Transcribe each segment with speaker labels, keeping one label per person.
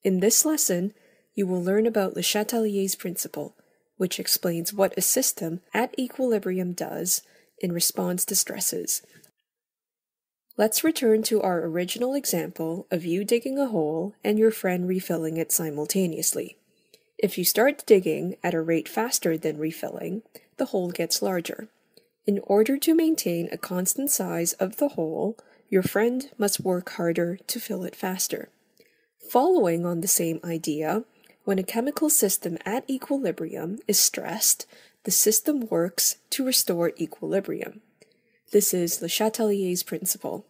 Speaker 1: In this lesson, you will learn about Le Chatelier's principle, which explains what a system at equilibrium does in response to stresses. Let's return to our original example of you digging a hole and your friend refilling it simultaneously. If you start digging at a rate faster than refilling, the hole gets larger. In order to maintain a constant size of the hole, your friend must work harder to fill it faster. Following on the same idea, when a chemical system at equilibrium is stressed, the system works to restore equilibrium. This is Le Chatelier's principle.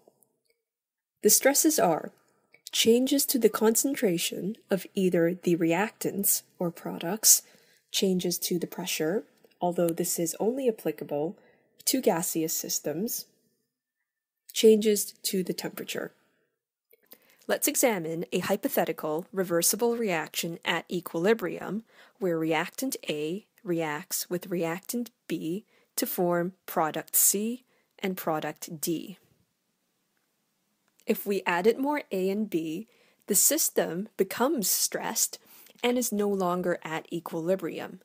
Speaker 1: The stresses are changes to the concentration of either the reactants or products, changes to the pressure, although this is only applicable to gaseous systems, changes to the temperature. Let's examine a hypothetical reversible reaction at equilibrium where reactant A reacts with reactant B to form product C and product D. If we added more A and B, the system becomes stressed and is no longer at equilibrium.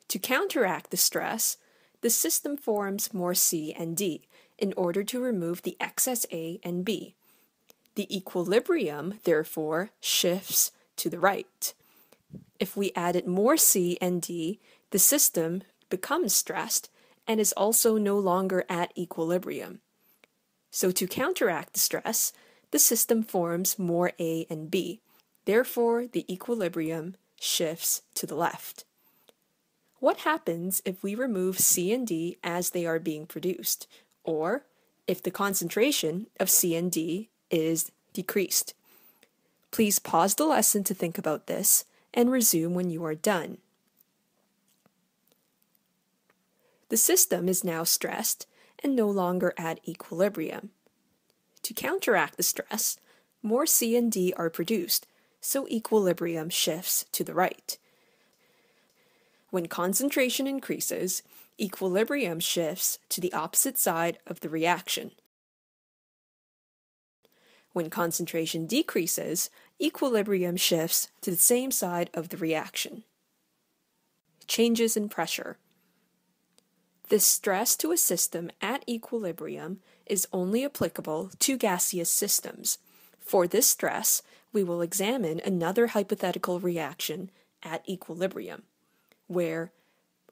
Speaker 1: To counteract the stress, the system forms more C and D in order to remove the excess A and B. The equilibrium, therefore, shifts to the right. If we added more C and D, the system becomes stressed and is also no longer at equilibrium. So to counteract the stress, the system forms more A and B. Therefore, the equilibrium shifts to the left. What happens if we remove C and D as they are being produced, or if the concentration of C and D is decreased? Please pause the lesson to think about this and resume when you are done. The system is now stressed and no longer at equilibrium. To counteract the stress, more C and D are produced, so equilibrium shifts to the right. When concentration increases, equilibrium shifts to the opposite side of the reaction. When concentration decreases, equilibrium shifts to the same side of the reaction. Changes in pressure. The stress to a system at equilibrium is only applicable to gaseous systems. For this stress, we will examine another hypothetical reaction at equilibrium, where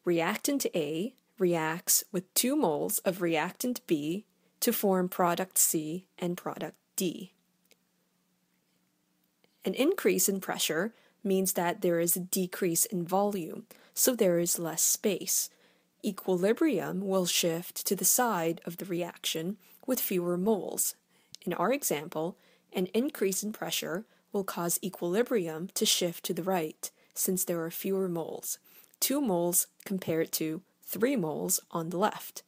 Speaker 1: reactant A reacts with 2 moles of reactant B to form product C and product D. An increase in pressure means that there is a decrease in volume, so there is less space. Equilibrium will shift to the side of the reaction with fewer moles. In our example, an increase in pressure will cause equilibrium to shift to the right, since there are fewer moles, 2 moles compared to 3 moles on the left.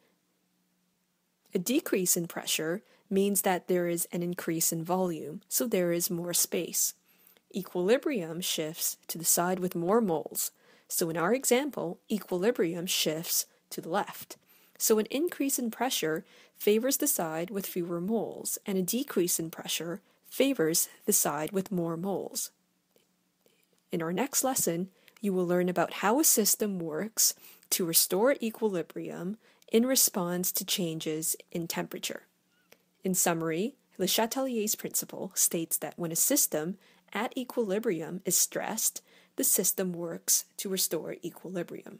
Speaker 1: A decrease in pressure means that there is an increase in volume, so there is more space. Equilibrium shifts to the side with more moles, so in our example, equilibrium shifts to the left. So an increase in pressure favors the side with fewer moles, and a decrease in pressure favors the side with more moles. In our next lesson, you will learn about how a system works to restore equilibrium in response to changes in temperature. In summary, Le Chatelier's principle states that when a system at equilibrium is stressed, the system works to restore equilibrium.